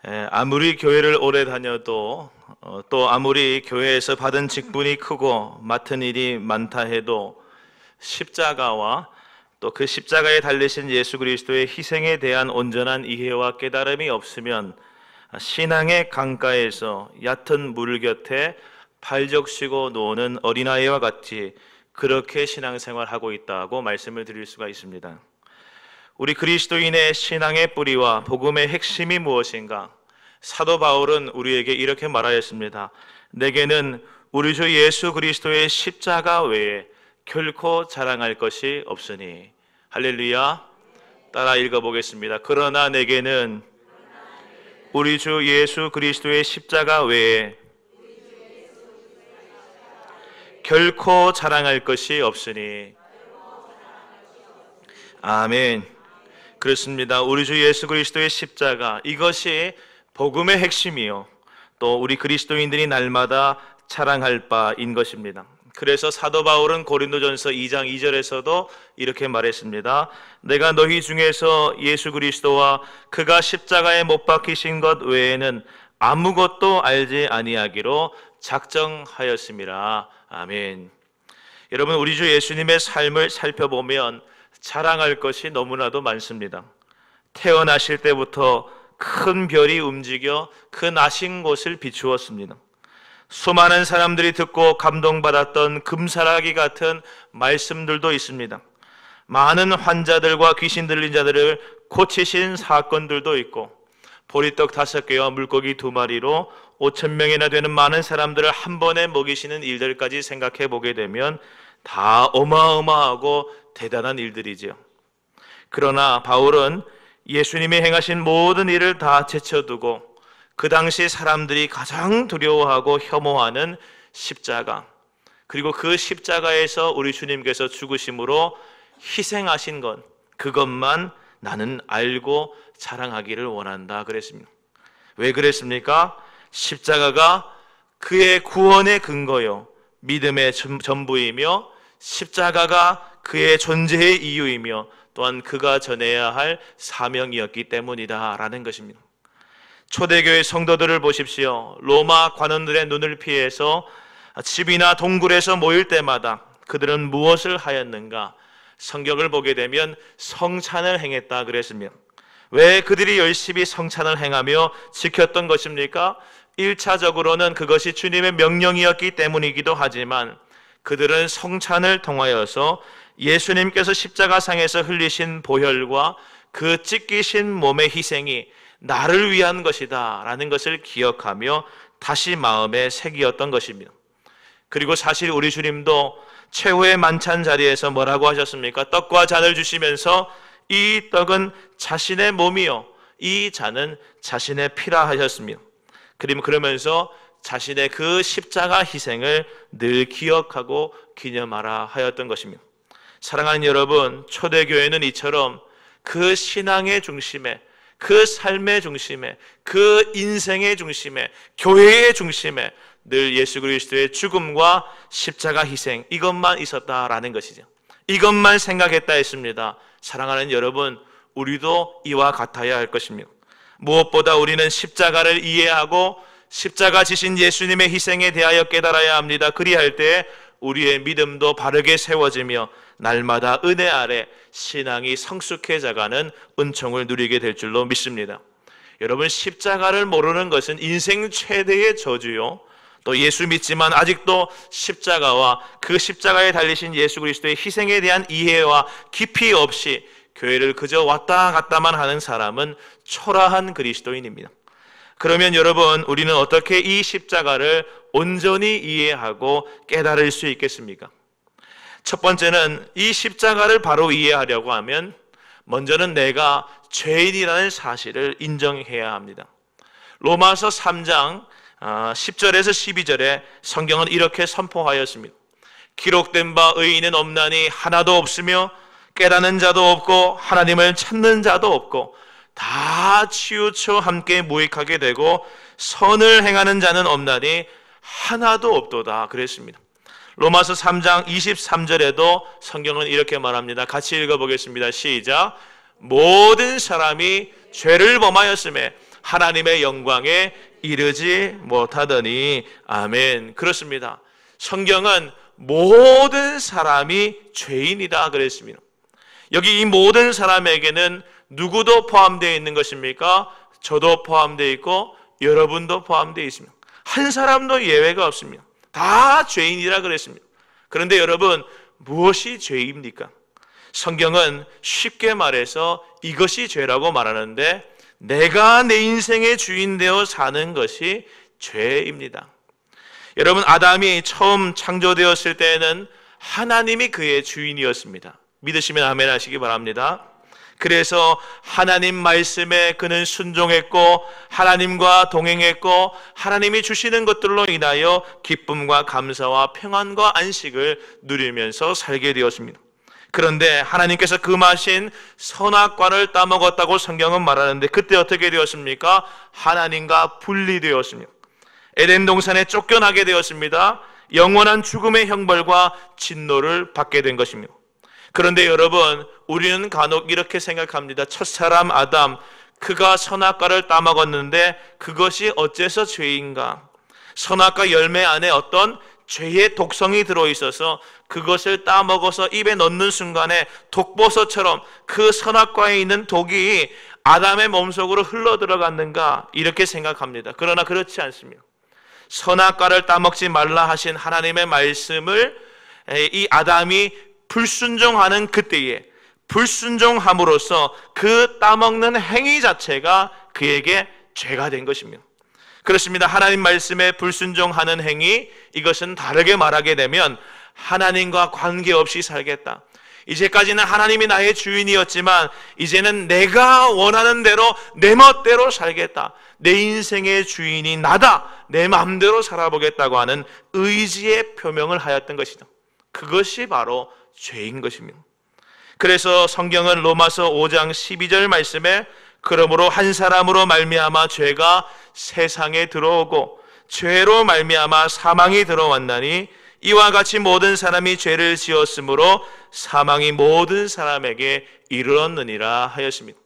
아무리 교회를 오래 다녀도 또 아무리 교회에서 받은 직분이 크고 맡은 일이 많다 해도 십자가와 또 그 십자가에 달리신 예수 그리스도의 희생에 대한 온전한 이해와 깨달음이 없으면 신앙의 강가에서 얕은 물 곁에 발 적시고 노는 어린아이와 같이 그렇게 신앙생활하고 있다고 말씀을 드릴 수가 있습니다. 우리 그리스도인의 신앙의 뿌리와 복음의 핵심이 무엇인가? 사도 바울은 우리에게 이렇게 말하였습니다. 내게는 우리 주 예수 그리스도의 십자가 외에 결코 자랑할 것이 없으니. 할렐루야. 따라 읽어보겠습니다. 그러나 내게는 우리 주 예수 그리스도의 십자가 외에 결코 자랑할 것이 없으니. 아멘. 그렇습니다. 우리 주 예수 그리스도의 십자가, 이것이 복음의 핵심이요 또 우리 그리스도인들이 날마다 자랑할 바인 것입니다. 그래서 사도 바울은 고린도전서 2장 2절에서도 이렇게 말했습니다. 내가 너희 중에서 예수 그리스도와 그가 십자가에 못 박히신 것 외에는 아무것도 알지 아니하기로 작정하였음이라. 아멘. 여러분, 우리 주 예수님의 삶을 살펴보면 자랑할 것이 너무나도 많습니다. 태어나실 때부터 큰 별이 움직여 그 나신 곳을 비추었습니다. 수많은 사람들이 듣고 감동받았던 금사라기 같은 말씀들도 있습니다. 많은 환자들과 귀신 들린 자들을 고치신 사건들도 있고, 보리떡 5개와 물고기 2마리로 5,000명이나 되는 많은 사람들을 한 번에 먹이시는 일들까지 생각해 보게 되면 다 어마어마하고 대단한 일들이지요. 그러나 바울은 예수님이 행하신 모든 일을 다 제쳐두고 그 당시 사람들이 가장 두려워하고 혐오하는 십자가, 그리고 그 십자가에서 우리 주님께서 죽으심으로 희생하신 것, 그것만 나는 알고 자랑하기를 원한다 그랬습니다. 왜 그랬습니까? 십자가가 그의 구원의 근거요 믿음의 전부이며, 십자가가 그의 존재의 이유이며, 또한 그가 전해야 할 사명이었기 때문이다 라는 것입니다. 초대교회 성도들을 보십시오. 로마 관원들의 눈을 피해서 집이나 동굴에서 모일 때마다 그들은 무엇을 하였는가? 성경을 보게 되면 성찬을 행했다 그랬습니다. 왜 그들이 열심히 성찬을 행하며 지켰던 것입니까? 1차적으로는 그것이 주님의 명령이었기 때문이기도 하지만, 그들은 성찬을 통하여서 예수님께서 십자가상에서 흘리신 보혈과 그 찢기신 몸의 희생이 나를 위한 것이다 라는 것을 기억하며 다시 마음에 새기었던 것입니다. 그리고 사실 우리 주님도 최후의 만찬 자리에서 뭐라고 하셨습니까? 떡과 잔을 주시면서 이 떡은 자신의 몸이요 이 잔은 자신의 피라 하셨습니다. 그러면서 자신의 그 십자가 희생을 늘 기억하고 기념하라 하였던 것입니다. 사랑하는 여러분, 초대교회는 이처럼 그 신앙의 중심에, 그 삶의 중심에, 그 인생의 중심에, 교회의 중심에 늘 예수 그리스도의 죽음과 십자가 희생, 이것만 있었다라는 것이죠. 이것만 생각했다 했습니다. 사랑하는 여러분, 우리도 이와 같아야 할 것입니다. 무엇보다 우리는 십자가를 이해하고 십자가 지신 예수님의 희생에 대하여 깨달아야 합니다. 그리할 때 우리의 믿음도 바르게 세워지며 날마다 은혜 아래 신앙이 성숙해져가는 은총을 누리게 될 줄로 믿습니다. 여러분, 십자가를 모르는 것은 인생 최대의 저주요, 또 예수 믿지만 아직도 십자가와 그 십자가에 달리신 예수 그리스도의 희생에 대한 이해와 깊이 없이 교회를 그저 왔다 갔다만 하는 사람은 초라한 그리스도인입니다. 그러면 여러분, 우리는 어떻게 이 십자가를 온전히 이해하고 깨달을 수 있겠습니까? 첫 번째는 이 십자가를 바로 이해하려고 하면 먼저는 내가 죄인이라는 사실을 인정해야 합니다. 로마서 3장 10절에서 12절에 성경은 이렇게 선포하였습니다. 기록된 바 의인은 없나니 하나도 없으며 깨닫는 자도 없고 하나님을 찾는 자도 없고 다 치우쳐 함께 무익하게 되고 선을 행하는 자는 없나니 하나도 없도다 그랬습니다. 로마서 3장 23절에도 성경은 이렇게 말합니다. 같이 읽어보겠습니다. 시작. 모든 사람이 죄를 범하였음에 하나님의 영광에 이르지 못하더니. 아멘. 그렇습니다. 성경은 모든 사람이 죄인이다 그랬습니다. 여기 이 모든 사람에게는 누구도 포함되어 있는 것입니까? 저도 포함되어 있고 여러분도 포함되어 있습니다. 한 사람도 예외가 없습니다. 다 죄인이라 그랬습니다. 그런데 여러분, 무엇이 죄입니까? 성경은 쉽게 말해서 이것이 죄라고 말하는데, 내가 내 인생의 주인 되어 사는 것이 죄입니다. 여러분, 아담이 처음 창조되었을 때에는 하나님이 그의 주인이었습니다. 믿으시면 아멘 하시기 바랍니다. 그래서 하나님 말씀에 그는 순종했고 하나님과 동행했고 하나님이 주시는 것들로 인하여 기쁨과 감사와 평안과 안식을 누리면서 살게 되었습니다. 그런데 하나님께서 금하신 선악과를 따먹었다고 성경은 말하는데, 그때 어떻게 되었습니까? 하나님과 분리되었습니다. 에덴 동산에 쫓겨나게 되었습니다. 영원한 죽음의 형벌과 진노를 받게 된 것입니다. 그런데 여러분, 우리는 간혹 이렇게 생각합니다. 첫사람 아담, 그가 선악과를 따먹었는데 그것이 어째서 죄인가? 선악과 열매 안에 어떤 죄의 독성이 들어있어서 그것을 따먹어서 입에 넣는 순간에 독버섯처럼 그 선악과에 있는 독이 아담의 몸속으로 흘러 들어갔는가? 이렇게 생각합니다. 그러나 그렇지 않습니다. 선악과를 따먹지 말라 하신 하나님의 말씀을 이 아담이 불순종하는 그때에, 불순종함으로써 그 따먹는 행위 자체가 그에게 죄가 된 것입니다. 그렇습니다. 하나님 말씀에 불순종하는 행위, 이것은 다르게 말하게 되면 하나님과 관계없이 살겠다. 이제까지는 하나님이 나의 주인이었지만 이제는 내가 원하는 대로 내 멋대로 살겠다. 내 인생의 주인이 나다. 내 마음대로 살아보겠다고 하는 의지의 표명을 하였던 것이다. 그것이 바로 죄인 것입니다. 그래서 성경은 로마서 5장 12절 말씀에, 그러므로 한 사람으로 말미암아 죄가 세상에 들어오고 죄로 말미암아 사망이 들어왔나니 이와 같이 모든 사람이 죄를 지었으므로 사망이 모든 사람에게 이르렀느니라 하였습니다.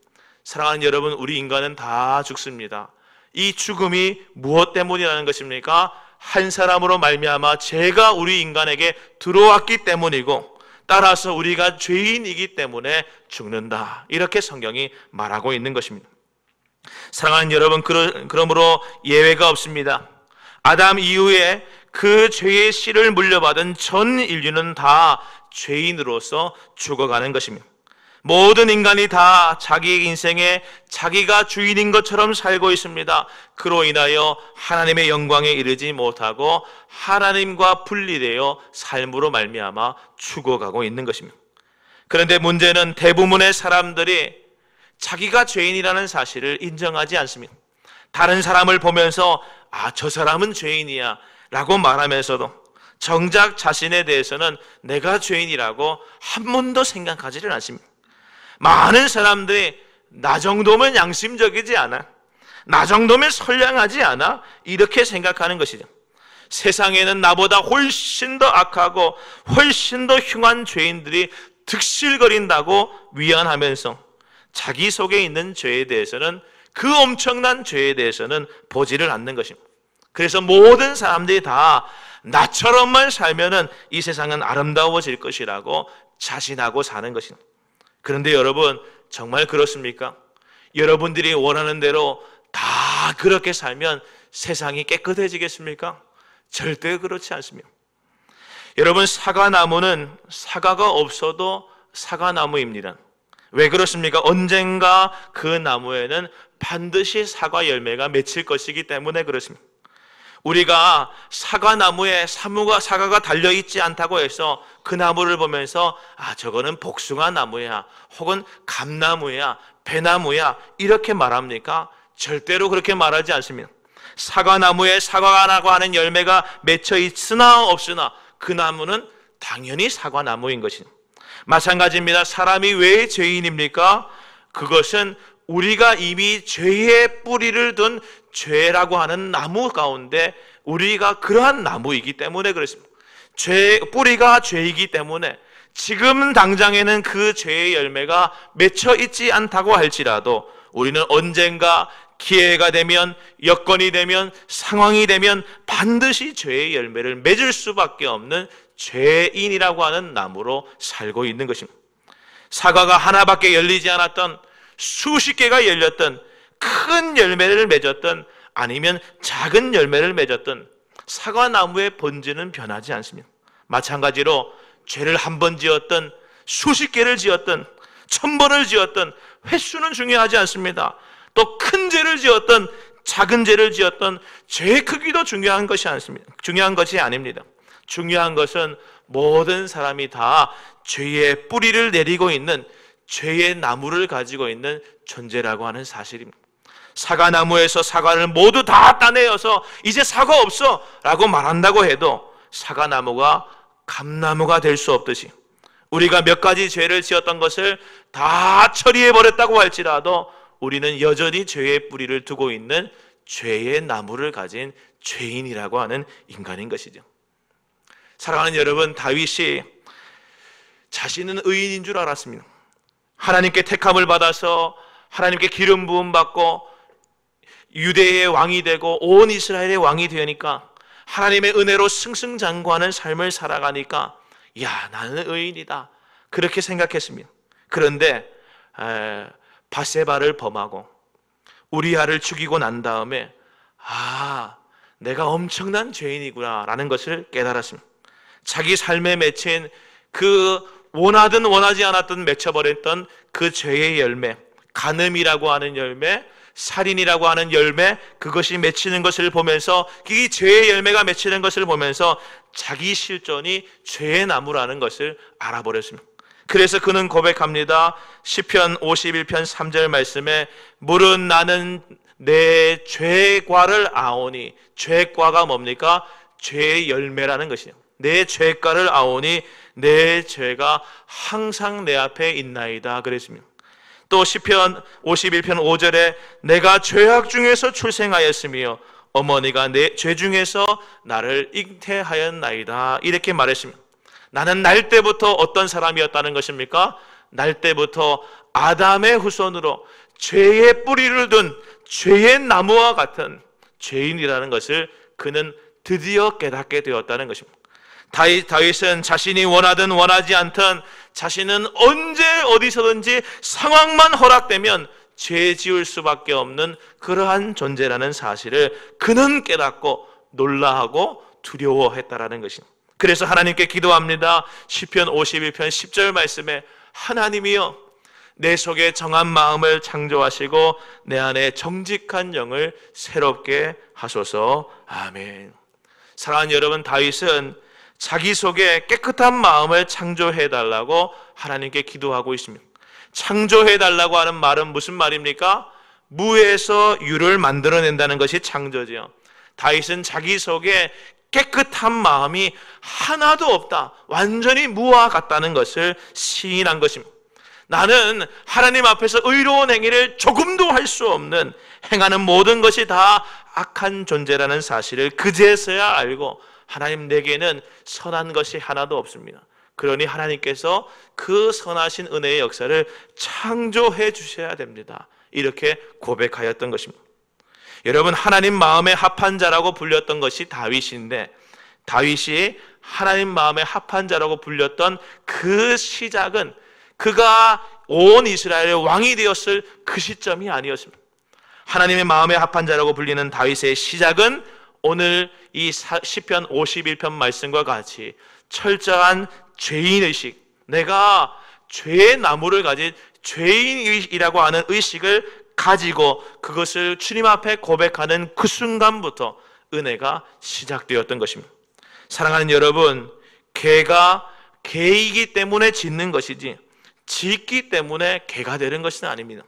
사랑하는 여러분, 우리 인간은 다 죽습니다. 이 죽음이 무엇 때문이라는 것입니까? 한 사람으로 말미암아 죄가 우리 인간에게 들어왔기 때문이고, 따라서 우리가 죄인이기 때문에 죽는다. 이렇게 성경이 말하고 있는 것입니다. 사랑하는 여러분, 그러므로 예외가 없습니다. 아담 이후에 그 죄의 씨를 물려받은 전 인류는 다 죄인으로서 죽어가는 것입니다. 모든 인간이 다 자기 인생에 자기가 주인인 것처럼 살고 있습니다. 그로 인하여 하나님의 영광에 이르지 못하고 하나님과 분리되어 삶으로 말미암아 죽어가고 있는 것입니다. 그런데 문제는 대부분의 사람들이 자기가 죄인이라는 사실을 인정하지 않습니다. 다른 사람을 보면서 저 사람은 죄인이야 라고 말하면서도 정작 자신에 대해서는 내가 죄인이라고 한 번도 생각하지를 않습니다. 많은 사람들이 나 정도면 양심적이지 않아, 나 정도면 선량하지 않아, 이렇게 생각하는 것이죠. 세상에는 나보다 훨씬 더 악하고 훨씬 더 흉한 죄인들이 득실거린다고 위안하면서 자기 속에 있는 죄에 대해서는, 그 엄청난 죄에 대해서는 보지를 않는 것입니다. 그래서 모든 사람들이 다 나처럼만 살면은 이 세상은 아름다워질 것이라고 자신하고 사는 것입니다. 그런데 여러분, 정말 그렇습니까? 여러분들이 원하는 대로 다 그렇게 살면 세상이 깨끗해지겠습니까? 절대 그렇지 않습니다. 여러분, 사과나무는 사과가 없어도 사과나무입니다. 왜 그렇습니까? 언젠가 그 나무에는 반드시 사과 열매가 맺힐 것이기 때문에 그렇습니다. 우리가 사과나무에 사과가 달려있지 않다고 해서 그 나무를 보면서 저거는 복숭아 나무야, 혹은 감나무야, 배나무야, 이렇게 말합니까? 절대로 그렇게 말하지 않습니다. 사과나무에 사과라고 하는 열매가 맺혀 있으나 없으나 그 나무는 당연히 사과나무인 것입니다. 마찬가지입니다. 사람이 왜 죄인입니까? 그것은 우리가 이미 죄의 뿌리를 둔 죄라고 하는 나무 가운데 우리가 그러한 나무이기 때문에 그렇습니다. 뿌리가 죄이기 때문에 지금 당장에는 그 죄의 열매가 맺혀 있지 않다고 할지라도 우리는 언젠가 기회가 되면, 여건이 되면, 상황이 되면 반드시 죄의 열매를 맺을 수밖에 없는 죄인이라고 하는 나무로 살고 있는 것입니다. 사과가 하나밖에 열리지 않았던, 수십 개가 열렸던, 큰 열매를 맺었던, 아니면 작은 열매를 맺었던 사과나무의 본질은 변하지 않습니다. 마찬가지로 죄를 한 번 지었던, 수십 개를 지었던, 1000번을 지었던 횟수는 중요하지 않습니다. 또 큰 죄를 지었던, 작은 죄를 지었던 죄의 크기도 중요한 것이 아닙니다. 중요한 것은 모든 사람이 다 죄의 뿌리를 내리고 있는, 죄의 나무를 가지고 있는 존재라고 하는 사실입니다. 사과나무에서 사과를 모두 다 따내어서 이제 사과 없어 라고 말한다고 해도 사과나무가 감나무가 될 수 없듯이, 우리가 몇 가지 죄를 지었던 것을 다 처리해버렸다고 할지라도 우리는 여전히 죄의 뿌리를 두고 있는 죄의 나무를 가진 죄인이라고 하는 인간인 것이죠. 사랑하는 여러분, 다윗이 자신은 의인인 줄 알았습니다. 하나님께 택함을 받아서 하나님께 기름 부음 받고 유대의 왕이 되고 온 이스라엘의 왕이 되니까, 하나님의 은혜로 승승장구하는 삶을 살아가니까, 야, 나는 의인이다, 그렇게 생각했습니다. 그런데 밧세바를 범하고 우리아를 죽이고 난 다음에 내가 엄청난 죄인이구나 라는 것을 깨달았습니다. 자기 삶에 맺힌 그 원하든 원하지 않았든 맺혀버렸던 그 죄의 열매, 간음이라고 하는 열매, 살인이라고 하는 열매, 그것이 맺히는 것을 보면서, 이 죄의 열매가 맺히는 것을 보면서 자기 실존이 죄의 나무라는 것을 알아버렸습니다. 그래서 그는 고백합니다. 시편 51편 3절 말씀에 물은 나는 내 죄과를 아오니, 죄과가 뭡니까? 죄의 열매라는 것이에요. 내 죄과를 아오니 내 죄가 항상 내 앞에 있나이다 그랬습니다. 또 시편 51편 5절에 내가 죄악 중에서 출생하였으며 어머니가 내 죄 중에서 나를 잉태하였나이다 이렇게 말했습니다. 나는 날 때부터 어떤 사람이었다는 것입니까? 날 때부터 아담의 후손으로 죄의 뿌리를 둔 죄의 나무와 같은 죄인이라는 것을 그는 드디어 깨닫게 되었다는 것입니다. 다윗은 자신이 원하든 원하지 않든 자신은 언제 어디서든지 상황만 허락되면 죄 지을 수밖에 없는 그러한 존재라는 사실을 그는 깨닫고 놀라하고 두려워했다라는 것입니다. 그래서 하나님께 기도합니다. 시편 51편 10절 말씀에 하나님이여 내 속에 정한 마음을 창조하시고 내 안에 정직한 영을 새롭게 하소서. 아멘. 사랑하는 여러분, 다윗은 자기 속에 깨끗한 마음을 창조해달라고 하나님께 기도하고 있습니다. 창조해달라고 하는 말은 무슨 말입니까? 무에서 유를 만들어낸다는 것이 창조죠. 다윗은 자기 속에 깨끗한 마음이 하나도 없다, 완전히 무와 같다는 것을 시인한 것입니다. 나는 하나님 앞에서 의로운 행위를 조금도 할 수 없는, 행하는 모든 것이 다 악한 존재라는 사실을 그제서야 알고, 하나님 내게는 선한 것이 하나도 없습니다. 그러니 하나님께서 그 선하신 은혜의 역사를 창조해 주셔야 됩니다. 이렇게 고백하였던 것입니다. 여러분, 하나님 마음에 합한 자라고 불렸던 것이 다윗인데, 다윗이 하나님 마음에 합한 자라고 불렸던 그 시작은 그가 온 이스라엘의 왕이 되었을 그 시점이 아니었습니다. 하나님의 마음에 합한 자라고 불리는 다윗의 시작은 오늘 이 시편 51편 말씀과 같이 철저한 죄인의식, 내가 죄의 나무를 가진 죄인이라고 하는 의식을 가지고 그것을 주님 앞에 고백하는 그 순간부터 은혜가 시작되었던 것입니다. 사랑하는 여러분, 개가 개이기 때문에 짖는 것이지 짖기 때문에 개가 되는 것은 아닙니다.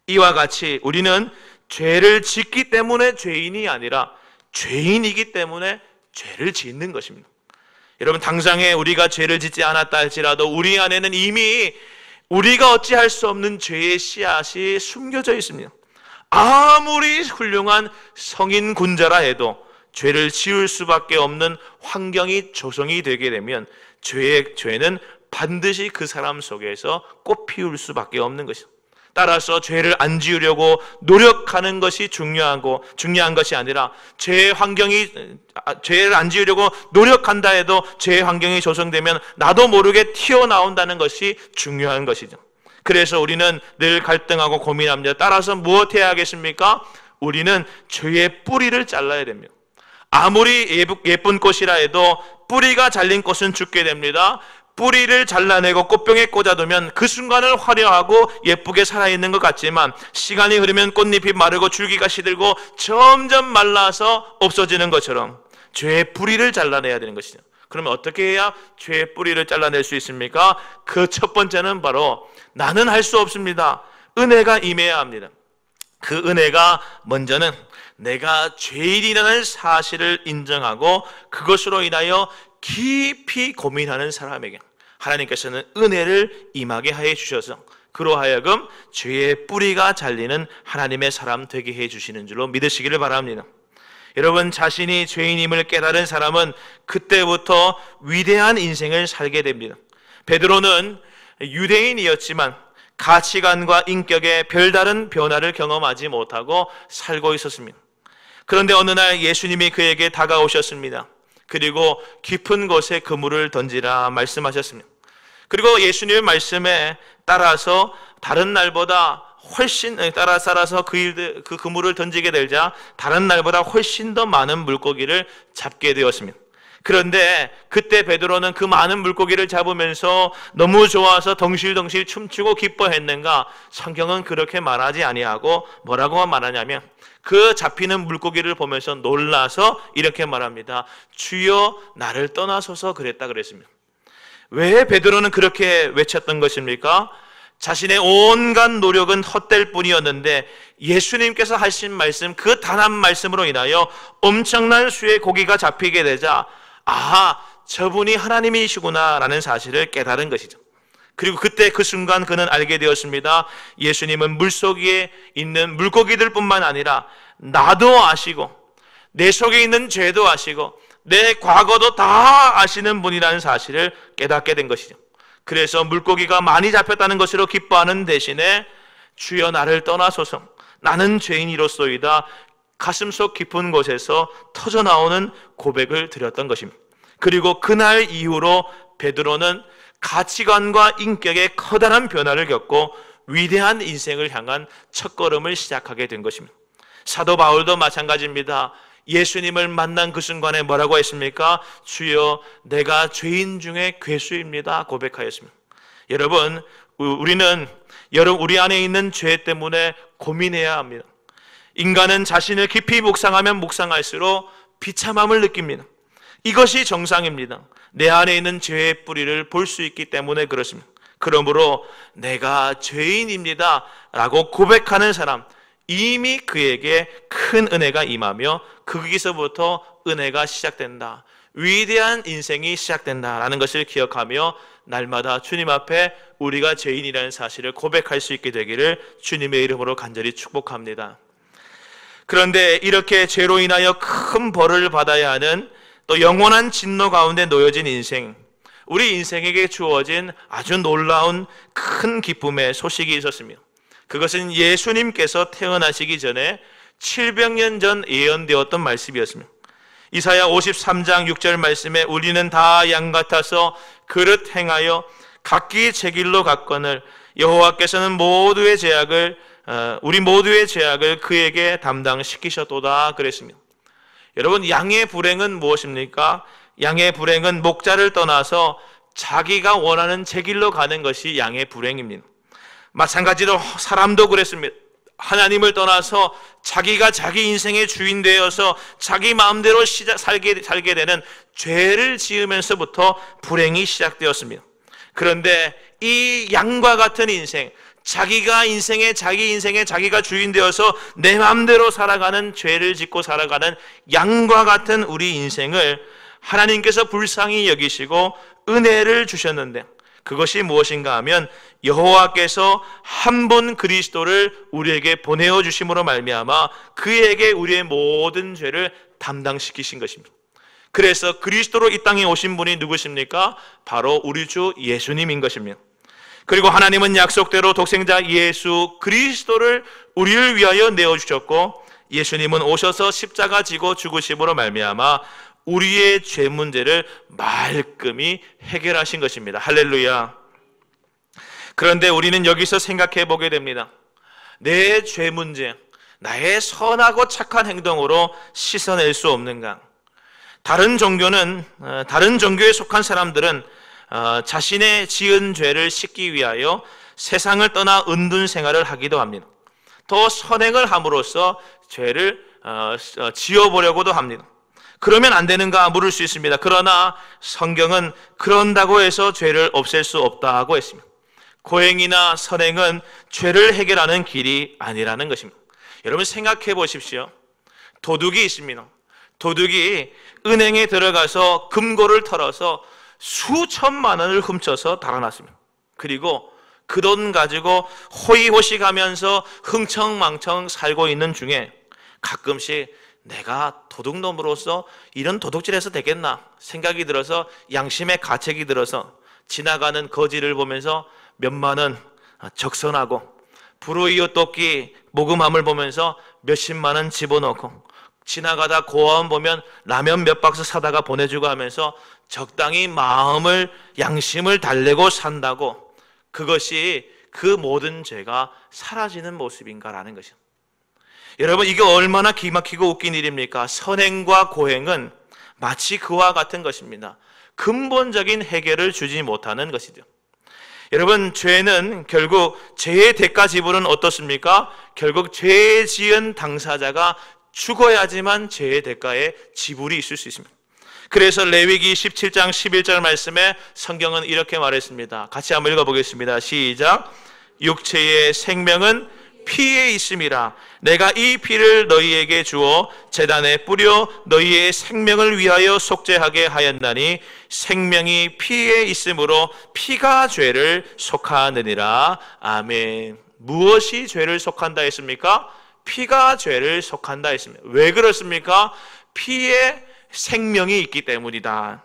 이와 같이 우리는 죄를 짓기 때문에 죄인이 아니라 죄인이기 때문에 죄를 짓는 것입니다. 여러분, 당장에 우리가 죄를 짓지 않았다 할지라도 우리 안에는 이미 우리가 어찌할 수 없는 죄의 씨앗이 숨겨져 있습니다. 아무리 훌륭한 성인 군자라 해도 죄를 지을 수밖에 없는 환경이 조성이 되게 되면 죄는 반드시 그 사람 속에서 꽃 피울 수밖에 없는 것입니다. 따라서 죄를 안 지으려고 노력하는 것이 중요한 것이 아니라 죄를 안 지으려고 노력한다 해도 죄의 환경이 조성되면 나도 모르게 튀어나온다는 것이 중요한 것이죠. 그래서 우리는 늘 갈등하고 고민합니다. 따라서 무엇 해야 하겠습니까? 우리는 죄의 뿌리를 잘라야 됩니다. 아무리 예쁜 꽃이라 해도 뿌리가 잘린 꽃은 죽게 됩니다. 뿌리를 잘라내고 꽃병에 꽂아두면 그 순간은 화려하고 예쁘게 살아있는 것 같지만 시간이 흐르면 꽃잎이 마르고 줄기가 시들고 점점 말라서 없어지는 것처럼 죄의 뿌리를 잘라내야 되는 것이죠. 그러면 어떻게 해야 죄의 뿌리를 잘라낼 수 있습니까? 그 첫 번째는 바로 나는 할 수 없습니다. 은혜가 임해야 합니다. 그 은혜가 먼저는 내가 죄인이라는 사실을 인정하고 그것으로 인하여 깊이 고민하는 사람에게 하나님께서는 은혜를 임하게 해 주셔서 그로 하여금 죄의 뿌리가 잘리는 하나님의 사람 되게 해 주시는 줄로 믿으시기를 바랍니다. 여러분, 자신이 죄인임을 깨달은 사람은 그때부터 위대한 인생을 살게 됩니다. 베드로는 유대인이었지만 가치관과 인격에 별다른 변화를 경험하지 못하고 살고 있었습니다. 그런데 어느 날 예수님이 그에게 다가오셨습니다. 그리고 깊은 곳에 그물을 던지라 말씀하셨습니다. 그리고 예수님의 말씀에 따라서 다른 날보다 훨씬 따라서 그 그물을 던지게 되자 다른 날보다 훨씬 더 많은 물고기를 잡게 되었습니다. 그런데 그때 베드로는 그 많은 물고기를 잡으면서 너무 좋아서 덩실덩실 춤추고 기뻐했는가? 성경은 그렇게 말하지 아니하고 뭐라고 말하냐면 그 잡히는 물고기를 보면서 놀라서 이렇게 말합니다. 주여 나를 떠나소서 그랬다 그랬습니다. 왜 베드로는 그렇게 외쳤던 것입니까? 자신의 온갖 노력은 헛될 뿐이었는데 예수님께서 하신 말씀 그 단 한 말씀으로 인하여 엄청난 수의 고기가 잡히게 되자 저분이 하나님이시구나 라는 사실을 깨달은 것이죠. 그리고 그때 그 순간 그는 알게 되었습니다. 예수님은 물속에 있는 물고기들 뿐만 아니라 나도 아시고 내 속에 있는 죄도 아시고 내 과거도 다 아시는 분이라는 사실을 깨닫게 된 것이죠. 그래서 물고기가 많이 잡혔다는 것으로 기뻐하는 대신에 주여 나를 떠나소서 나는 죄인이로소이다 가슴속 깊은 곳에서 터져나오는 고백을 드렸던 것입니다. 그리고 그날 이후로 베드로는 가치관과 인격에 커다란 변화를 겪고 위대한 인생을 향한 첫걸음을 시작하게 된 것입니다. 사도 바울도 마찬가지입니다. 예수님을 만난 그 순간에 뭐라고 했습니까? 주여 내가 죄인 중에 괴수입니다 고백하였습니다. 여러분, 우리 안에 있는 죄 때문에 고민해야 합니다. 인간은 자신을 깊이 묵상하면 묵상할수록 비참함을 느낍니다. 이것이 정상입니다. 내 안에 있는 죄의 뿌리를 볼 수 있기 때문에 그렇습니다. 그러므로 내가 죄인입니다 라고 고백하는 사람, 이미 그에게 큰 은혜가 임하며 거기서부터 은혜가 시작된다. 위대한 인생이 시작된다라는 것을 기억하며 날마다 주님 앞에 우리가 죄인이라는 사실을 고백할 수 있게 되기를 주님의 이름으로 간절히 축복합니다. 그런데 이렇게 죄로 인하여 큰 벌을 받아야 하는 또 영원한 진노 가운데 놓여진 인생, 우리 인생에게 주어진 아주 놀라운 큰 기쁨의 소식이 있었습니다. 그것은 예수님께서 태어나시기 전에 700년 전 예언되었던 말씀이었습니다. 이사야 53장 6절 말씀에 우리는 다 양 같아서 그릇 행하여 각기 제 길로 갔거늘 여호와께서는 우리 모두의 죄악을 그에게 담당시키셨도다 그랬습니다. 여러분, 양의 불행은 무엇입니까? 양의 불행은 목자를 떠나서 자기가 원하는 제 길로 가는 것이 양의 불행입니다. 마찬가지로 사람도 그랬습니다. 하나님을 떠나서 자기가 자기 인생의 주인 되어서 자기 마음대로 살게 되는 죄를 지으면서부터 불행이 시작되었습니다. 그런데 이 양과 같은 인생, 자기 인생에 자기가 주인 되어서 내 마음대로 살아가는 죄를 짓고 살아가는 양과 같은 우리 인생을 하나님께서 불쌍히 여기시고 은혜를 주셨는데 그것이 무엇인가 하면 여호와께서 한 분 그리스도를 우리에게 보내어 주심으로 말미암아 그에게 우리의 모든 죄를 담당시키신 것입니다. 그래서 그리스도로 이 땅에 오신 분이 누구십니까? 바로 우리 주 예수님인 것입니다. 그리고 하나님은 약속대로 독생자 예수 그리스도를 우리를 위하여 내어주셨고, 예수님은 오셔서 십자가 지고 죽으심으로 말미암아 우리의 죄 문제를 말끔히 해결하신 것입니다. 할렐루야. 그런데 우리는 여기서 생각해 보게 됩니다. 내 죄 문제, 나의 선하고 착한 행동으로 씻어낼 수 없는가? 다른 종교에 속한 사람들은 자신의 지은 죄를 씻기 위하여 세상을 떠나 은둔 생활을 하기도 합니다. 또 선행을 함으로써 죄를 지어보려고도 합니다. 그러면 안 되는가 물을 수 있습니다. 그러나 성경은 그런다고 해서 죄를 없앨 수 없다고 했습니다. 고행이나 선행은 죄를 해결하는 길이 아니라는 것입니다. 여러분 생각해 보십시오. 도둑이 있습니다. 도둑이 은행에 들어가서 금고를 털어서 수천만 원을 훔쳐서 달아났습니다. 그리고 그 돈 가지고 호의호식 하면서 흥청망청 살고 있는 중에 가끔씩 내가 도둑놈으로서 이런 도둑질해서 되겠나 생각이 들어서, 양심의 가책이 들어서 지나가는 거지를 보면서 몇만 원 적선하고, 불우이웃 돕기 모금함을 보면서 몇십만 원 집어넣고, 지나가다 고아원 보면 라면 몇 박스 사다가 보내주고 하면서 적당히 마음을, 양심을 달래고 산다고, 그것이 그 모든 죄가 사라지는 모습인가라는 것이죠. 여러분, 이게 얼마나 기막히고 웃긴 일입니까? 선행과 고행은 마치 그와 같은 것입니다. 근본적인 해결을 주지 못하는 것이죠. 여러분, 죄는 결국 죄의 대가 지불은 어떻습니까? 결국 죄 지은 당사자가 죽어야지만 죄의 대가에 지불이 있을 수 있습니다. 그래서 레위기 17장 11절 말씀에 성경은 이렇게 말했습니다. 같이 한번 읽어보겠습니다. 시작. 육체의 생명은 피에 있음이라. 내가 이 피를 너희에게 주어 제단에 뿌려 너희의 생명을 위하여 속죄하게 하였나니 생명이 피에 있으므로 피가 죄를 속하느니라. 아멘. 무엇이 죄를 속한다 했습니까? 피가 죄를 속한다 했습니다. 왜 그렇습니까? 피에 생명이 있기 때문이다.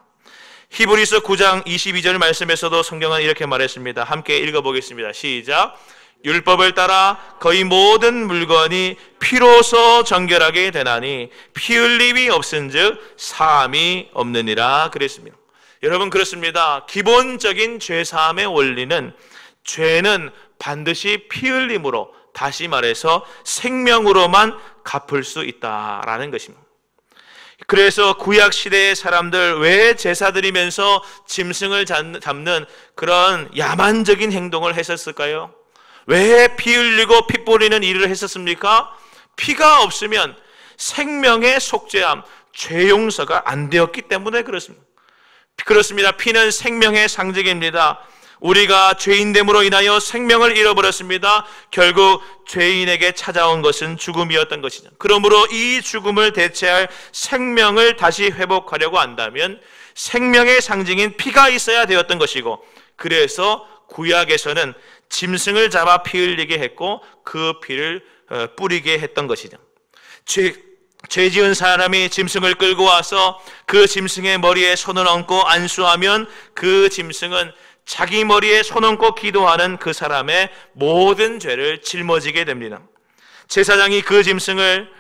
히브리서 9장 22절 말씀에서도 성경은 이렇게 말했습니다. 함께 읽어보겠습니다. 시작. 율법을 따라 거의 모든 물건이 피로서 정결하게 되나니 피 흘림이 없은즉 사함이 없느니라 그랬습니다. 여러분, 그렇습니다. 기본적인 죄사함의 원리는, 죄는 반드시 피 흘림으로, 다시 말해서 생명으로만 갚을 수 있다라는 것입니다. 그래서 구약 시대의 사람들 왜 제사 드리면서 짐승을 잡는 그런 야만적인 행동을 했었을까요? 왜 피 흘리고 피 뿌리는 일을 했었습니까? 피가 없으면 생명의 속죄함, 죄 용서가 안 되었기 때문에 그렇습니다. 피는 생명의 상징입니다. 우리가 죄인됨으로 인하여 생명을 잃어버렸습니다. 결국 죄인에게 찾아온 것은 죽음이었던 것이죠. 그러므로 이 죽음을 대체할 생명을 다시 회복하려고 한다면 생명의 상징인 피가 있어야 되었던 것이고, 그래서 구약에서는 짐승을 잡아 피 흘리게 했고 그 피를 뿌리게 했던 것이죠. 죄 지은 사람이 짐승을 끌고 와서 그 짐승의 머리에 손을 얹고 안수하면 그 짐승은 자기 머리에 손 얹고 기도하는 그 사람의 모든 죄를 짊어지게 됩니다. 제사장이 그 짐승을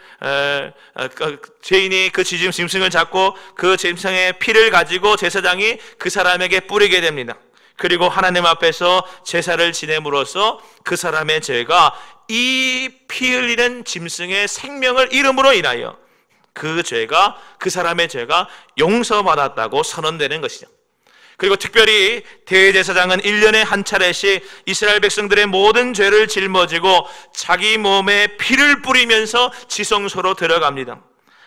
죄인이 그 짐승을 잡고 그 짐승의 피를 가지고 제사장이 그 사람에게 뿌리게 됩니다. 그리고 하나님 앞에서 제사를 지냄으로써 그 사람의 죄가 이 피 흘리는 짐승의 생명을 잃음으로 인하여 그 사람의 죄가 용서받았다고 선언되는 것이죠. 그리고 특별히 대제사장은 1년에 한 차례씩 이스라엘 백성들의 모든 죄를 짊어지고 자기 몸에 피를 뿌리면서 지성소로 들어갑니다.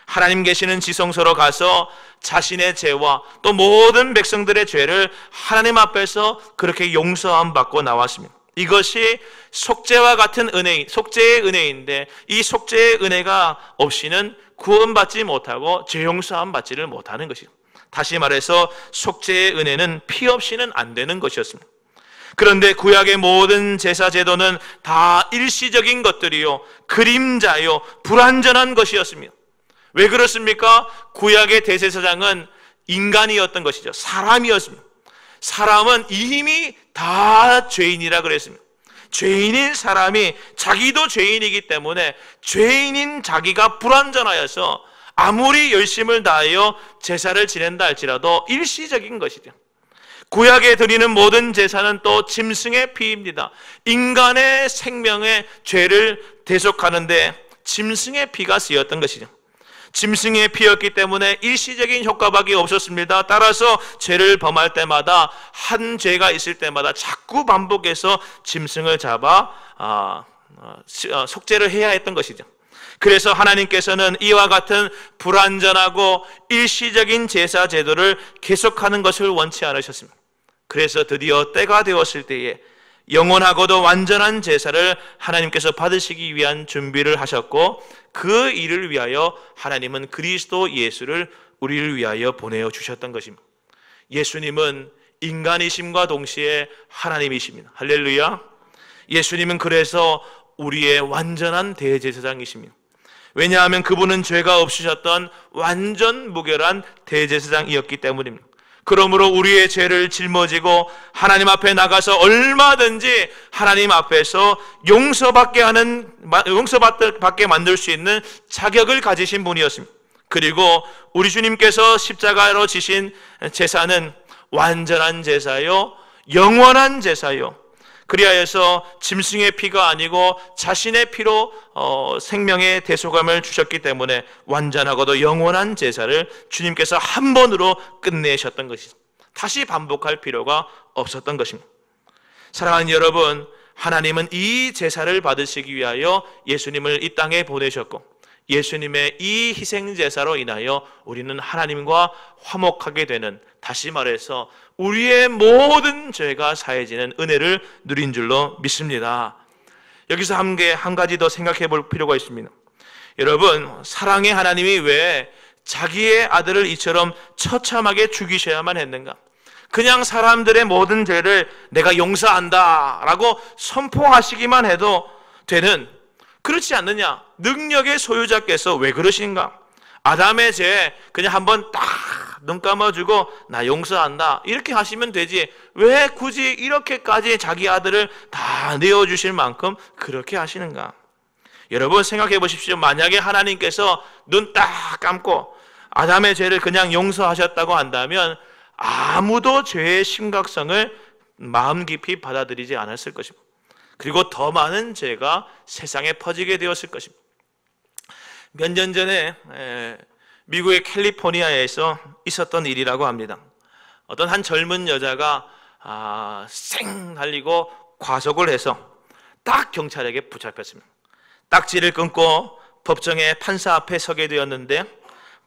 하나님 계시는 지성소로 가서 자신의 죄와 또 모든 백성들의 죄를 하나님 앞에서 그렇게 용서함 받고 나왔습니다. 이것이 속죄와 같은 속죄의 은혜인데, 이 속죄의 은혜가 없이는 구원받지 못하고 죄 용서함 받지를 못하는 것이죠. 다시 말해서 속죄의 은혜는 피 없이는 안 되는 것이었습니다. 그런데 구약의 모든 제사 제도는 다 일시적인 것들이요, 그림자요, 불완전한 것이었습니다. 왜 그렇습니까? 구약의 대제사장은 인간이었던 것이죠. 사람이었습니다. 사람은 이미 다 죄인이라 그랬습니다. 죄인인 사람이 자기도 죄인이기 때문에 죄인인 자기가 불완전하여서 아무리 열심을 다하여 제사를 지낸다 할지라도 일시적인 것이죠. 구약에 드리는 모든 제사는 또 짐승의 피입니다. 인간의 생명의 죄를 대속하는데 짐승의 피가 쓰였던 것이죠. 짐승의 피였기 때문에 일시적인 효과밖에 없었습니다. 따라서 죄를 범할 때마다, 한 죄가 있을 때마다 자꾸 반복해서 짐승을 잡아 속죄를 해야 했던 것이죠. 그래서 하나님께서는 이와 같은 불완전하고 일시적인 제사 제도를 계속하는 것을 원치 않으셨습니다. 그래서 드디어 때가 되었을 때에 영원하고도 완전한 제사를 하나님께서 받으시기 위한 준비를 하셨고, 그 일을 위하여 하나님은 그리스도 예수를 우리를 위하여 보내어 주셨던 것입니다. 예수님은 인간이심과 동시에 하나님이십니다. 할렐루야. 예수님은 그래서 우리의 완전한 대제사장이십니다. 왜냐하면 그분은 죄가 없으셨던 완전 무결한 대제사장이었기 때문입니다. 그러므로 우리의 죄를 짊어지고 하나님 앞에 나가서 얼마든지 하나님 앞에서 용서받게 만들 수 있는 자격을 가지신 분이었습니다. 그리고 우리 주님께서 십자가로 지신 제사는 완전한 제사요, 영원한 제사요, 그리하여서 짐승의 피가 아니고 자신의 피로 생명의 대속함을 주셨기 때문에 완전하고도 영원한 제사를 주님께서 한 번으로 끝내셨던 것이죠. 다시 반복할 필요가 없었던 것입니다. 사랑하는 여러분, 하나님은 이 제사를 받으시기 위하여 예수님을 이 땅에 보내셨고, 예수님의 이 희생제사로 인하여 우리는 하나님과 화목하게 되는, 다시 말해서 우리의 모든 죄가 사해지는 은혜를 누린 줄로 믿습니다. 여기서 한 가지 더 생각해 볼 필요가 있습니다. 여러분, 사랑의 하나님이 왜 자기의 아들을 이처럼 처참하게 죽이셔야만 했는가? 그냥 사람들의 모든 죄를 내가 용서한다 라고 선포하시기만 해도 되는, 그렇지 않느냐? 능력의 소유자께서 왜 그러신가? 아담의 죄 그냥 한번 딱 눈 감아주고 나 용서한다 이렇게 하시면 되지, 왜 굳이 이렇게까지 자기 아들을 다 내어주실 만큼 그렇게 하시는가? 여러분 생각해 보십시오. 만약에 하나님께서 눈 딱 감고 아담의 죄를 그냥 용서하셨다고 한다면 아무도 죄의 심각성을 마음 깊이 받아들이지 않았을 것입니다. 그리고 더 많은 죄가 세상에 퍼지게 되었을 것입니다. 몇 년 전에 미국의 캘리포니아에서 있었던 일이라고 합니다. 어떤 한 젊은 여자가 쌩 달리고 과속을 해서 딱 경찰에게 붙잡혔습니다. 딱지를 끊고 법정의 판사 앞에 서게 되었는데,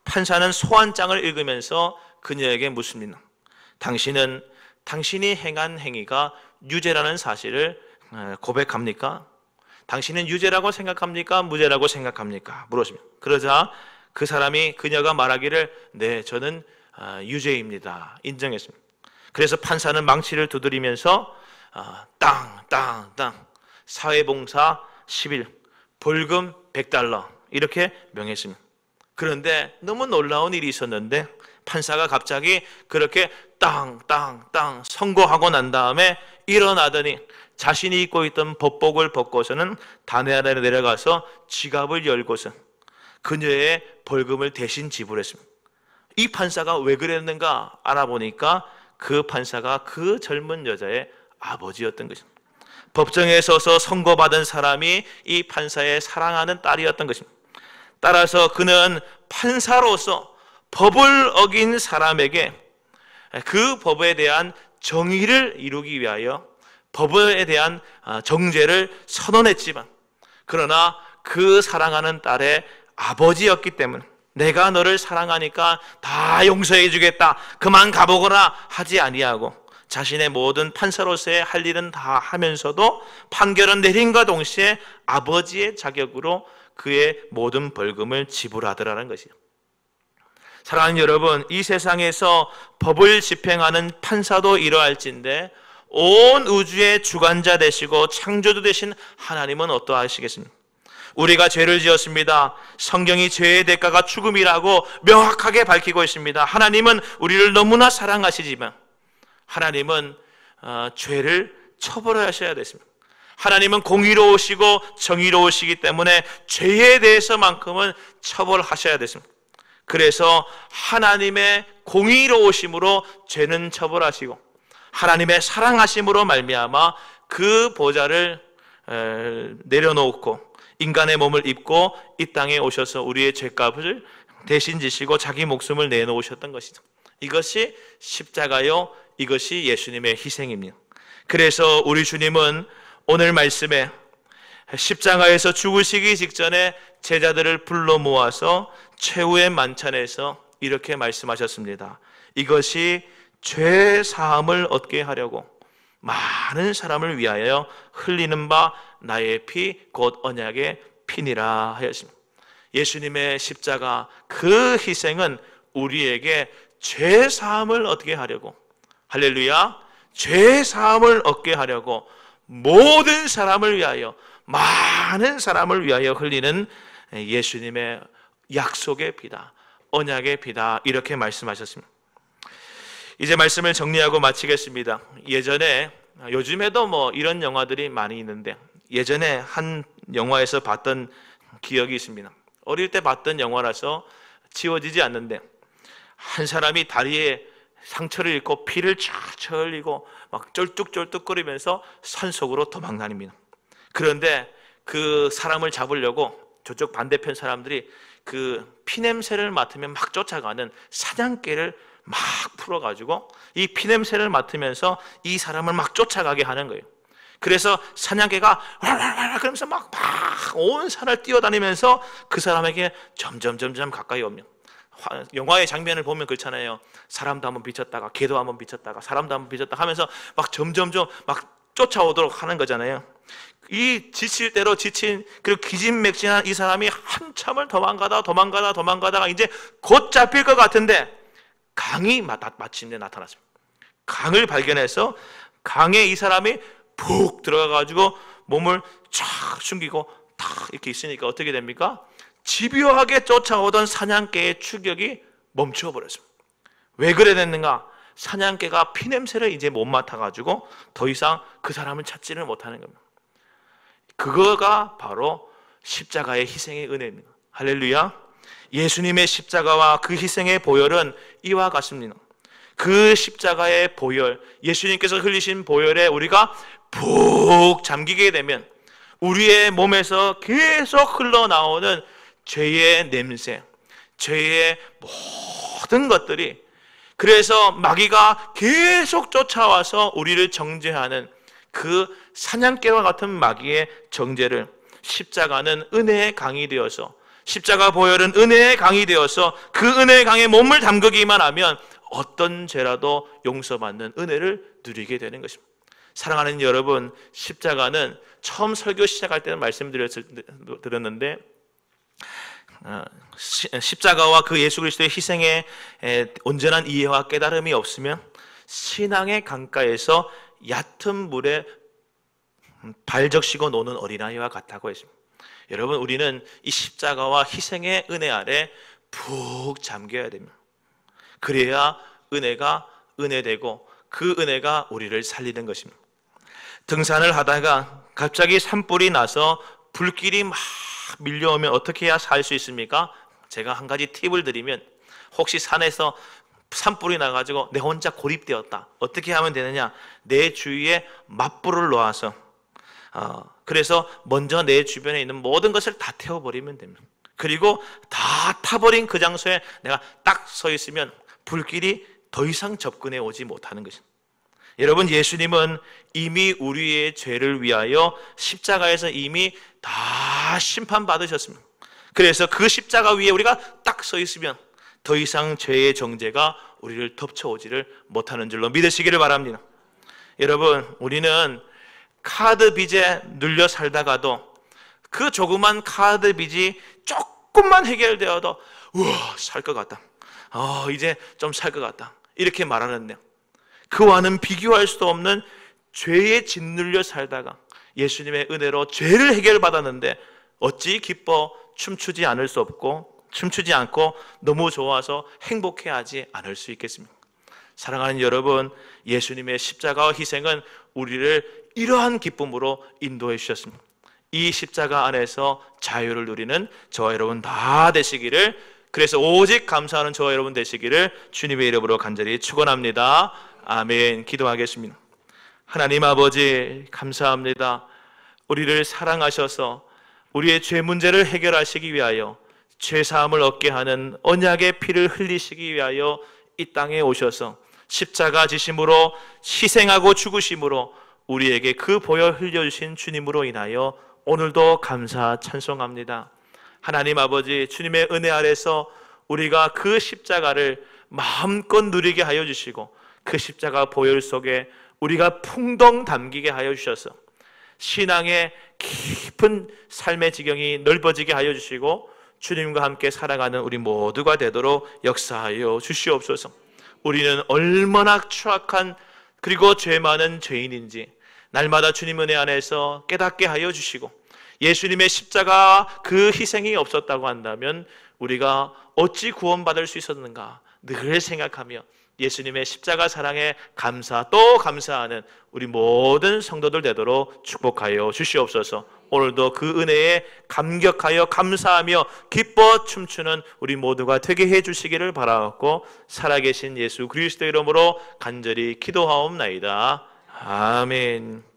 판사는 소환장을 읽으면서 그녀에게 묻습니다. 당신은 당신이 행한 행위가 유죄라는 사실을 고백합니까? 당신은 유죄라고 생각합니까? 무죄라고 생각합니까? 물었습니다. 그러자 그 사람이, 그녀가 말하기를 네, 저는 유죄입니다 인정했습니다. 그래서 판사는 망치를 두드리면서 땅 사회봉사 10일 벌금 $100 이렇게 명했습니다. 그런데 너무 놀라운 일이 있었는데, 판사가 갑자기 그렇게 땅 선고하고 난 다음에 일어나더니 자신이 입고 있던 법복을 벗고서는 단에 아래 내려가서 지갑을 열고서 그녀의 벌금을 대신 지불했습니다. 이 판사가 왜 그랬는가 알아보니까 그 판사가 그 젊은 여자의 아버지였던 것입니다. 법정에 서서 선고받은 사람이 이 판사의 사랑하는 딸이었던 것입니다. 따라서 그는 판사로서 법을 어긴 사람에게 그 법에 대한 정의를 이루기 위하여 법에 대한 정죄를 선언했지만, 그러나 그 사랑하는 딸의 아버지였기 때문에 내가 너를 사랑하니까 다 용서해 주겠다, 그만 가보거나 하지 아니하고 자신의 모든 판사로서의 할 일은 다 하면서도 판결은 내림과 동시에 아버지의 자격으로 그의 모든 벌금을 지불하더라는 것이죠. 사랑하는 여러분, 이 세상에서 법을 집행하는 판사도 이러할진데 온 우주의 주관자 되시고 창조주 되신 하나님은 어떠하시겠습니까? 우리가 죄를 지었습니다. 성경이 죄의 대가가 죽음이라고 명확하게 밝히고 있습니다. 하나님은 우리를 너무나 사랑하시지만 하나님은 죄를 처벌하셔야 됐습니다. 하나님은 공의로우시고 정의로우시기 때문에 죄에 대해서만큼은 처벌하셔야 됐습니다. 그래서 하나님의 공의로우심으로 죄는 처벌하시고 하나님의 사랑하심으로 말미암아 그 보좌를 내려놓고 인간의 몸을 입고 이 땅에 오셔서 우리의 죄값을 대신 지시고 자기 목숨을 내놓으셨던 것이죠. 이것이 십자가요, 이것이 예수님의 희생입니다. 그래서 우리 주님은 오늘 말씀에 십자가에서 죽으시기 직전에 제자들을 불러 모아서 최후의 만찬에서 이렇게 말씀하셨습니다. 이것이 죄 사함을 얻게 하려고 많은 사람을 위하여 흘리는 바 나의 피 곧 언약의 피니라 하였습니다. 예수님의 십자가 그 희생은 우리에게 죄 사함을 얻게 하려고, 할렐루야, 죄 사함을 얻게 하려고 모든 사람을 위하여, 많은 사람을 위하여 흘리는 예수님의 약속의 피다, 언약의 피다, 이렇게 말씀하셨습니다. 이제 말씀을 정리하고 마치겠습니다. 예전에, 요즘에도 이런 영화들이 많이 있는데 예전에 한 영화에서 봤던 기억이 있습니다. 어릴 때 봤던 영화라서 지워지지 않는데 한 사람이 다리에 상처를 입고 피를 쫙 흘리고 막 쩔뚝쩔뚝거리면서 산속으로 도망다닙니다. 그런데 그 사람을 잡으려고 저쪽 반대편 사람들이 그 피냄새를 맡으면 막 쫓아가는 사냥개를 막 풀어가지고 이 피냄새를 맡으면서 이 사람을 막 쫓아가게 하는 거예요. 그래서 사냥개가 와와와 그러면서 막 온 산을 뛰어다니면서 그 사람에게 점점 가까이 오면, 영화의 장면을 보면 그렇잖아요. 사람도 한번 비쳤다가 개도 한번 비쳤다가 사람도 한번 비쳤다가 하면서 막 점점 막 쫓아오도록 하는 거잖아요. 이 지칠 대로 지친 그리고 기진맥진한 이 사람이 한참을 도망가다가 이제 곧 잡힐 것 같은데 강이 마침내 나타났습니다. 강을 발견해서 강에 이 사람이 푹 들어가가지고 몸을 쫙 숨기고 탁 이렇게 있으니까 어떻게 됩니까? 집요하게 쫓아오던 사냥개의 추격이 멈춰버렸습니다. 왜 그래 됐는가? 사냥개가 피냄새를 이제 못 맡아가지고 더 이상 그 사람을 찾지를 못하는 겁니다. 그거가 바로 십자가의 희생의 은혜입니다. 할렐루야. 예수님의 십자가와 그 희생의 보혈은 이와 같습니다. 그 십자가의 보혈, 예수님께서 흘리신 보혈에 우리가 푹 잠기게 되면 우리의 몸에서 계속 흘러나오는 죄의 냄새, 죄의 모든 것들이, 그래서 마귀가 계속 쫓아와서 우리를 정죄하는 그 사냥개와 같은 마귀의 정죄를 십자가는 은혜의 강이 되어서, 십자가 보혈은 은혜의 강이 되어서 그 은혜의 강에 몸을 담그기만 하면 어떤 죄라도 용서받는 은혜를 누리게 되는 것입니다. 사랑하는 여러분, 십자가는 처음 설교 시작할 때는 말씀드렸는데 십자가와 그 예수 그리스도의 희생에 온전한 이해와 깨달음이 없으면 신앙의 강가에서 얕은 물에 발 적시고 노는 어린아이와 같다고 했습니다. 여러분, 우리는 이 십자가와 희생의 은혜 아래 푹 잠겨야 됩니다. 그래야 은혜가 은혜되고 그 은혜가 우리를 살리는 것입니다. 등산을 하다가 갑자기 산불이 나서 불길이 막 밀려오면 어떻게 해야 살 수 있습니까? 제가 한 가지 팁을 드리면, 혹시 산에서 산불이 나가지고 내 혼자 고립되었다, 어떻게 하면 되느냐? 내 주위에 맞불을 놓아서 그래서 먼저 내 주변에 있는 모든 것을 다 태워버리면 됩니다. 그리고 다 타버린 그 장소에 내가 딱 서 있으면 불길이 더 이상 접근해 오지 못하는 것입니다. 여러분, 예수님은 이미 우리의 죄를 위하여 십자가에서 이미 다 심판받으셨습니다. 그래서 그 십자가 위에 우리가 딱 서 있으면 더 이상 죄의 정죄가 우리를 덮쳐오지를 못하는 줄로 믿으시기를 바랍니다. 여러분, 우리는 카드 빚에 눌려 살다가도 그 조그만 카드 빚이 조금만 해결되어도 우와, 살 것 같다, 이제 좀 살 것 같다, 이렇게 말하는데, 그와는 비교할 수도 없는 죄에 짓눌려 살다가 예수님의 은혜로 죄를 해결받았는데 어찌 기뻐 춤추지 않을 수 없고 춤추지 않고 너무 좋아서 행복해하지 않을 수 있겠습니까? 사랑하는 여러분, 예수님의 십자가와 희생은 우리를 이러한 기쁨으로 인도해 주셨습니다. 이 십자가 안에서 자유를 누리는 저와 여러분 다 되시기를, 그래서 오직 감사하는 저와 여러분 되시기를 주님의 이름으로 간절히 축원합니다. 아멘. 기도하겠습니다. 하나님 아버지, 감사합니다. 우리를 사랑하셔서 우리의 죄 문제를 해결하시기 위하여, 죄 사함을 얻게 하는 언약의 피를 흘리시기 위하여 이 땅에 오셔서 십자가 지심으로 희생하고 죽으심으로 우리에게 그 보혈 흘려주신 주님으로 인하여 오늘도 감사 찬송합니다. 하나님 아버지, 주님의 은혜 아래서 우리가 그 십자가를 마음껏 누리게 하여 주시고, 그 십자가 보혈 속에 우리가 풍덩 담기게 하여 주셔서 신앙의 깊은 삶의 지경이 넓어지게 하여 주시고, 주님과 함께 살아가는 우리 모두가 되도록 역사하여 주시옵소서. 우리는 얼마나 추악한 그리고 죄 많은 죄인인지 날마다 주님 은혜 안에서 깨닫게 하여 주시고, 예수님의 십자가 그 희생이 없었다고 한다면 우리가 어찌 구원받을 수 있었는가 늘 생각하며 예수님의 십자가 사랑에 감사 또 감사하는 우리 모든 성도들 되도록 축복하여 주시옵소서. 오늘도 그 은혜에 감격하여 감사하며 기뻐 춤추는 우리 모두가 되게 해 주시기를 바라옵고, 살아계신 예수 그리스도 이름으로 간절히 기도하옵나이다. 아멘.